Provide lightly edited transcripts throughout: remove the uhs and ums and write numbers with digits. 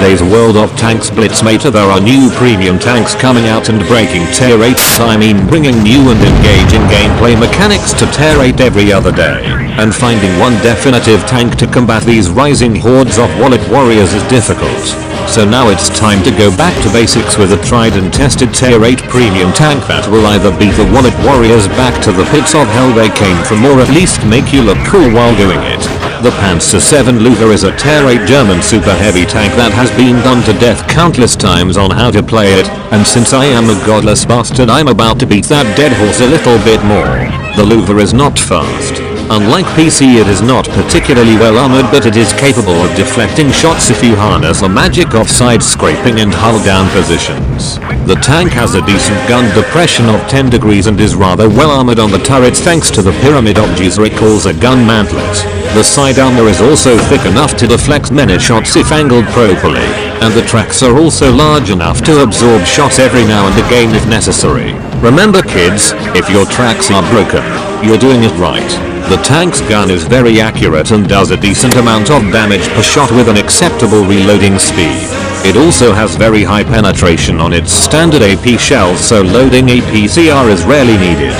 today's World of Tanks Blitz meta there are new premium tanks coming out and breaking tier 8, I mean bringing new and engaging gameplay mechanics to tier 8 every other day. And finding one definitive tank to combat these rising hordes of wallet warriors is difficult. So now it's time to go back to basics with a tried and tested tier 8 premium tank that will either beat the wallet warriors back to the pits of hell they came from or at least make you look cool while doing it. The Pz.Kpfw Löwe is a tier 8 German super heavy tank that has been done to death countless times on how to play it, and since I am a godless bastard I'm about to beat that dead horse a little bit more. The Löwe is not fast. Unlike PC it is not particularly well armored, but it is capable of deflecting shots if you harness the magic of side scraping and hull down positions. The tank has a decent gun depression of 10 degrees and is rather well armored on the turrets thanks to the pyramid objects it calls a gun mantlet. The side armor is also thick enough to deflect many shots if angled properly, and the tracks are also large enough to absorb shots every now and again if necessary. Remember kids, if your tracks are broken, you're doing it right. The tank's gun is very accurate and does a decent amount of damage per shot with an acceptable reloading speed. It also has very high penetration on its standard AP shells, so loading a PCR is rarely needed.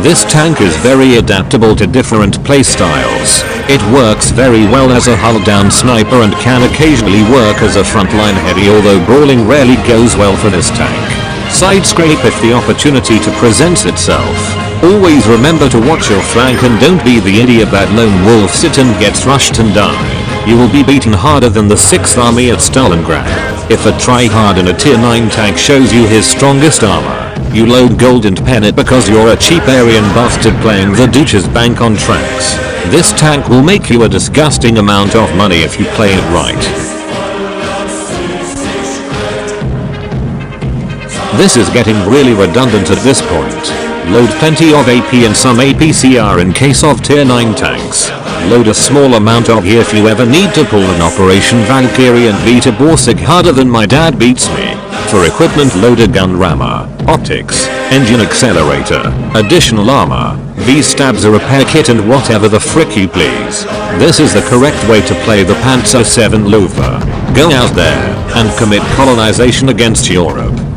This tank is very adaptable to different playstyles. It works very well as a hull down sniper and can occasionally work as a frontline heavy, although brawling rarely goes well for this tank. Side scrape if the opportunity to presents itself. Always remember to watch your flank and don't be the idiot that lone wolf sit and gets rushed and die. You will be beaten harder than the 6th army at Stalingrad. If a tryhard in a tier 9 tank shows you his strongest armor, you load gold and pen it because you're a cheap Aryan bastard playing the douche's bank on tracks. This tank will make you a disgusting amount of money if you play it right. This is getting really redundant at this point. Load plenty of AP and some APCR in case of tier 9 tanks. Load a small amount of here if you ever need to pull an Operation Valkyrie and beat a Borsig harder than my dad beats me. For equipment load a gun rammer, optics, engine accelerator, additional armor, V-stabs, a repair kit and whatever the frick you please. This is the correct way to play the Pz.Kpfw Löwe. Go out there and commit colonization against Europe.